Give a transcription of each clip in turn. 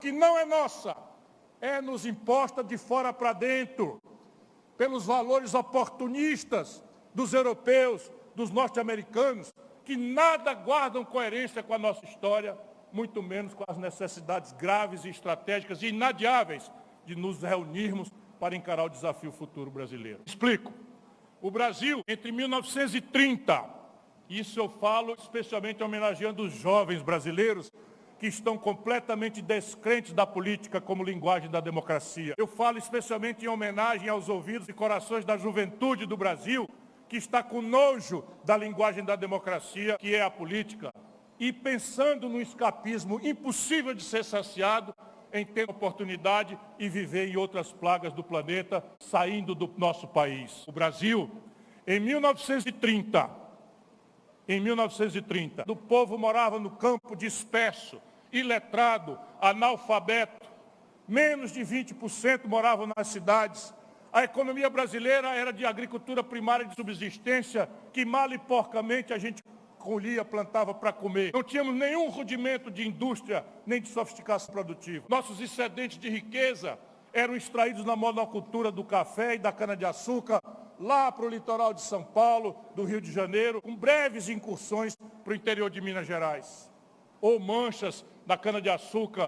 que não é nossa, é nos imposta de fora para dentro, pelos valores oportunistas dos europeus, dos norte-americanos, que nada guardam coerência com a nossa história, muito menos com as necessidades graves e estratégicas e inadiáveis de nos reunirmos para encarar o desafio futuro brasileiro. Explico. O Brasil, entre 1930, isso eu falo especialmente homenageando os jovens brasileiros que estão completamente descrentes da política como linguagem da democracia. Eu falo especialmente em homenagem aos ouvidos e corações da juventude do Brasil, que está com nojo da linguagem da democracia, que é a política, e pensando no escapismo impossível de ser saciado em ter oportunidade e viver em outras plagas do planeta, saindo do nosso país. O Brasil, em 1930, o povo morava no campo disperso, iletrado, analfabeto, menos de 20% moravam nas cidades. A economia brasileira era de agricultura primária de subsistência, que mal e porcamente a gente colhia, plantava para comer. Não tínhamos nenhum rudimento de indústria, nem de sofisticação produtiva. Nossos excedentes de riqueza eram extraídos na monocultura do café e da cana-de-açúcar, lá para o litoral de São Paulo, do Rio de Janeiro, com breves incursões para o interior de Minas Gerais. Ou manchas da cana-de-açúcar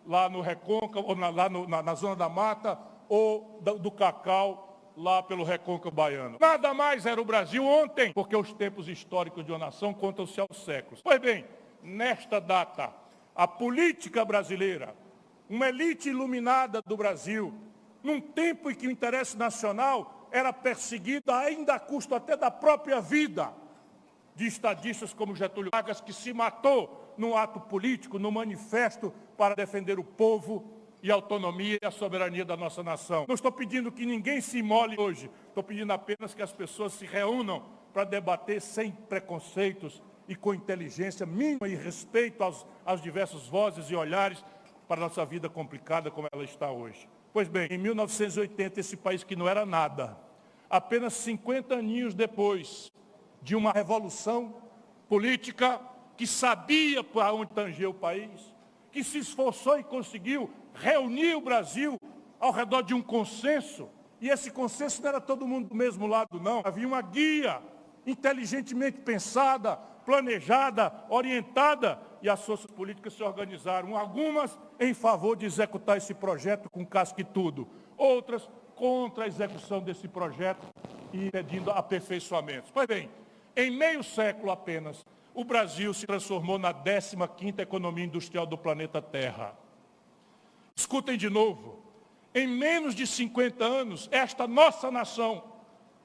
lá no Recôncavo, ou na zona da mata, ou do cacau lá pelo Recôncavo baiano. Nada mais era o Brasil ontem, porque os tempos históricos de uma nação contam-se aos séculos. Pois bem, nesta data, a política brasileira, uma elite iluminada do Brasil, num tempo em que o interesse nacional era perseguido ainda a custo até da própria vida de estadistas como Getúlio Vargas, que se matou num ato político, num manifesto para defender o povo e a autonomia e a soberania da nossa nação. Não estou pedindo que ninguém se imole hoje, estou pedindo apenas que as pessoas se reúnam para debater sem preconceitos e com inteligência mínima e respeito às diversas vozes e olhares para a nossa vida complicada como ela está hoje. Pois bem, em 1980, esse país que não era nada, apenas 50 aninhos depois de uma revolução política que sabia para onde tangia o país, que se esforçou e conseguiu reunir o Brasil ao redor de um consenso, e esse consenso não era todo mundo do mesmo lado, não. Havia uma guia inteligentemente pensada, planejada, orientada, e as forças políticas se organizaram, algumas em favor de executar esse projeto com casca e tudo, outras contra a execução desse projeto e pedindo aperfeiçoamentos. Pois bem, em meio século apenas, o Brasil se transformou na 15ª economia industrial do planeta Terra. Escutem de novo, em menos de 50 anos, esta nossa nação,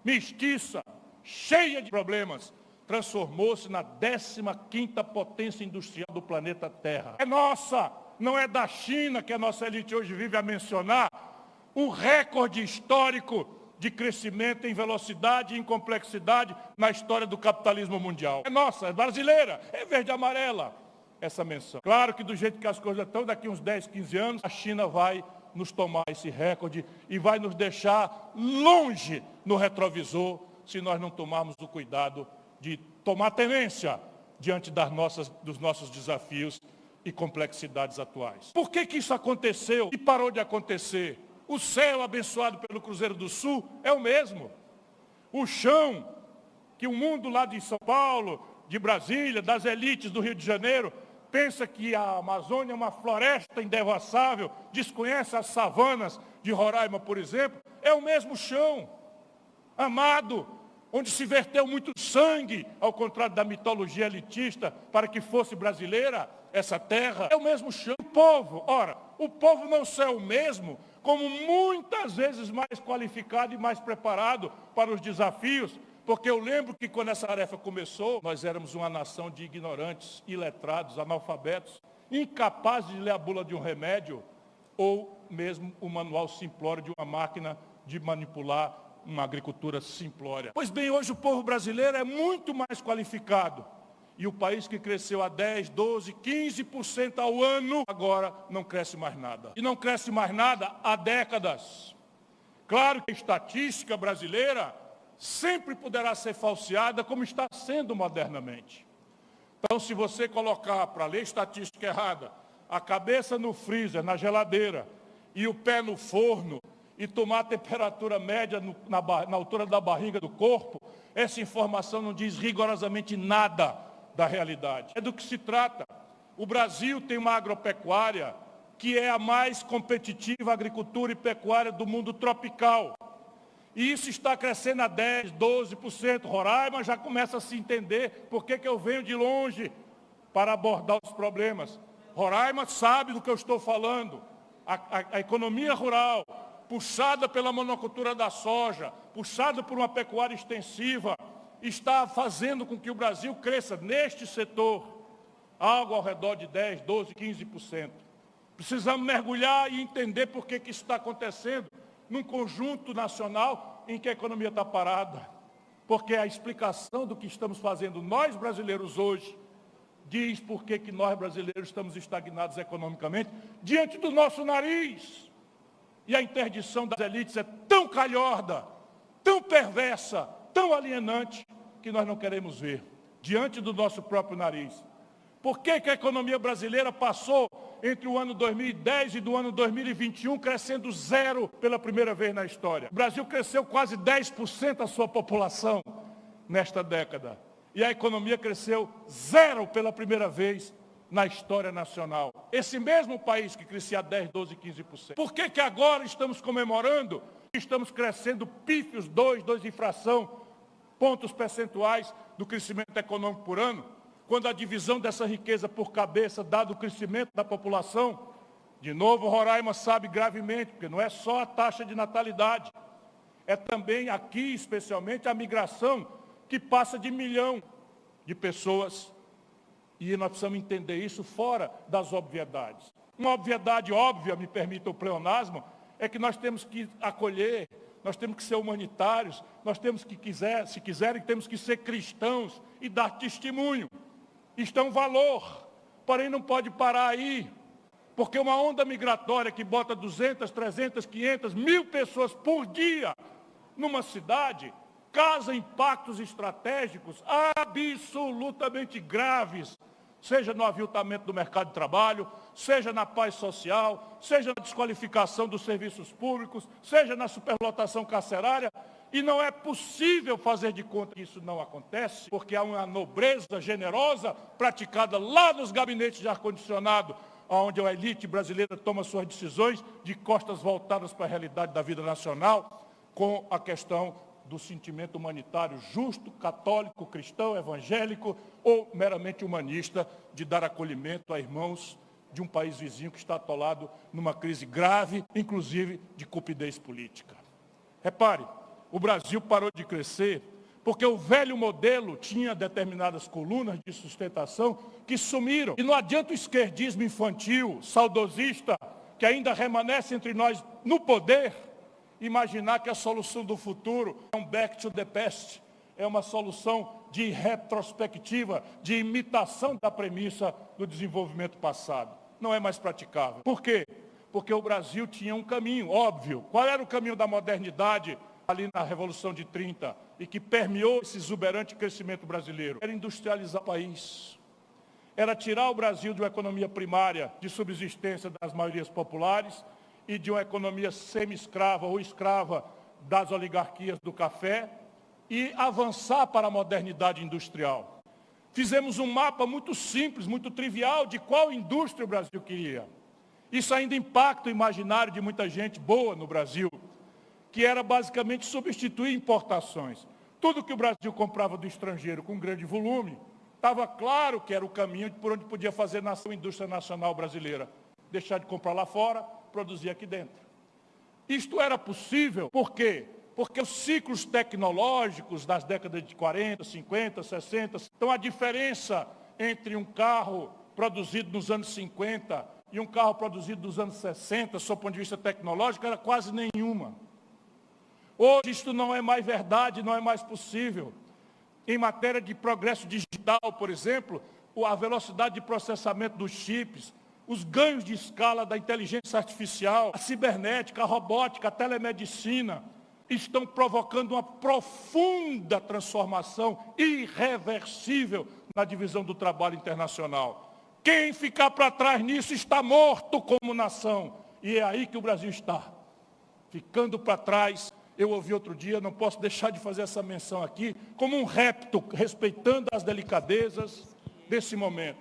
mestiça, cheia de problemas, transformou-se na 15ª potência industrial do planeta Terra. É nossa, não é da China, que a nossa elite hoje vive a mencionar, um recorde histórico de crescimento em velocidade e em complexidade na história do capitalismo mundial. É nossa, é brasileira, é verde e amarela essa menção. Claro que do jeito que as coisas estão, daqui uns 10, 15 anos, a China vai nos tomar esse recorde e vai nos deixar longe no retrovisor se nós não tomarmos o cuidado de tomar tenência diante dos nossos desafios e complexidades atuais. Por que isso aconteceu e parou de acontecer? O céu abençoado pelo Cruzeiro do Sul é o mesmo. O chão que o mundo lá de São Paulo, de Brasília, das elites do Rio de Janeiro, pensa que a Amazônia é uma floresta indevassável, desconhece as savanas de Roraima, por exemplo, é o mesmo chão, amado, onde se verteu muito sangue, ao contrário da mitologia elitista, para que fosse brasileira essa terra, é o mesmo chão. O povo, ora, o povo não só é o mesmo, como muitas vezes mais qualificado e mais preparado para os desafios, porque eu lembro que quando essa tarefa começou, nós éramos uma nação de ignorantes, iletrados, analfabetos, incapazes de ler a bula de um remédio, ou mesmo o manual simplório de uma máquina de manipular uma agricultura simplória. Pois bem, hoje o povo brasileiro é muito mais qualificado. E o país que cresceu a 10, 12, 15% ao ano, agora não cresce mais nada. E não cresce mais nada há décadas. Claro que a estatística brasileira sempre poderá ser falseada, como está sendo modernamente. Então, se você colocar para ler estatística errada, a cabeça no freezer, na geladeira, e o pé no forno, e tomar a temperatura média na altura da barriga do corpo, essa informação não diz rigorosamente nada da realidade. É do que se trata. O Brasil tem uma agropecuária que é a mais competitiva agricultura e pecuária do mundo tropical. E isso está crescendo a 10%, 12%. Roraima já começa a se entender por que eu venho de longe para abordar os problemas. Roraima sabe do que eu estou falando. A economia rural, puxada pela monocultura da soja, puxada por uma pecuária extensiva, está fazendo com que o Brasil cresça neste setor algo ao redor de 10%, 12%, 15%. Precisamos mergulhar e entender por que isso está acontecendo num conjunto nacional em que a economia está parada. Porque a explicação do que estamos fazendo nós brasileiros hoje diz por que nós brasileiros estamos estagnados economicamente diante do nosso nariz. E a interdição das elites é tão calhorda, tão perversa, tão alienante, que nós não queremos ver diante do nosso próprio nariz. Por que a economia brasileira passou entre o ano 2010 e do ano 2021 crescendo zero pela primeira vez na história? O Brasil cresceu quase 10% a sua população nesta década. E a economia cresceu zero pela primeira vez na história nacional. Esse mesmo país que crescia 10, 12, 15%. Por que agora estamos comemorando? Estamos crescendo pífios 2 de fração, pontos percentuais do crescimento econômico por ano, quando a divisão dessa riqueza por cabeça, dado o crescimento da população, de novo Roraima sabe gravemente, porque não é só a taxa de natalidade, é também aqui, especialmente, a migração, que passa de 1 milhão de pessoas, e nós precisamos entender isso fora das obviedades. Uma obviedade óbvia, me permita o pleonasmo, é que nós temos que acolher, nós temos que ser humanitários, nós temos que, se quiserem, temos que ser cristãos e dar testemunho. Isto é um valor, porém não pode parar aí, porque uma onda migratória que bota 200, 300, 500, 1.000 pessoas por dia numa cidade, causa impactos estratégicos absolutamente graves, seja no aviltamento do mercado de trabalho, seja na paz social, seja na desqualificação dos serviços públicos, seja na superlotação carcerária. E não é possível fazer de conta que isso não acontece, porque há uma nobreza generosa praticada lá nos gabinetes de ar-condicionado, onde a elite brasileira toma suas decisões de costas voltadas para a realidade da vida nacional, com a questão do sentimento humanitário justo, católico, cristão, evangélico ou meramente humanista, de dar acolhimento a irmãos de um país vizinho que está atolado numa crise grave, inclusive de cupidez política. Repare, o Brasil parou de crescer porque o velho modelo tinha determinadas colunas de sustentação que sumiram. E não adianta o esquerdismo infantil, saudosista, que ainda remanesce entre nós no poder, imaginar que a solução do futuro é um back to the past, é uma solução de retrospectiva, de imitação da premissa do desenvolvimento passado. Não é mais praticável. Por quê? Porque o Brasil tinha um caminho, óbvio. Qual era o caminho da modernidade ali na Revolução de 30 e que permeou esse exuberante crescimento brasileiro? Era industrializar o país. Era tirar o Brasil de uma economia primária de subsistência das maiorias populares e de uma economia semi-escrava ou escrava das oligarquias do café e avançar para a modernidade industrial. Fizemos um mapa muito simples, muito trivial de qual indústria o Brasil queria. Isso ainda impacta o imaginário de muita gente boa no Brasil, que era basicamente substituir importações. Tudo que o Brasil comprava do estrangeiro com grande volume, estava claro que era o caminho por onde podia fazer nascer a indústria nacional brasileira. Deixar de comprar lá fora, produzir aqui dentro. Isto era possível, por quê? Porque os ciclos tecnológicos das décadas de 40, 50, 60, então a diferença entre um carro produzido nos anos 50 e um carro produzido nos anos 60, sob o ponto de vista tecnológico, era quase nenhuma. Hoje isto não é mais verdade, não é mais possível. Em matéria de progresso digital, por exemplo, a velocidade de processamento dos chips, os ganhos de escala da inteligência artificial, a cibernética, a robótica, a telemedicina, estão provocando uma profunda transformação irreversível na divisão do trabalho internacional. Quem ficar para trás nisso está morto como nação. E é aí que o Brasil está. Ficando para trás. Eu ouvi outro dia, não posso deixar de fazer essa menção aqui, como um repto, respeitando as delicadezas desse momento.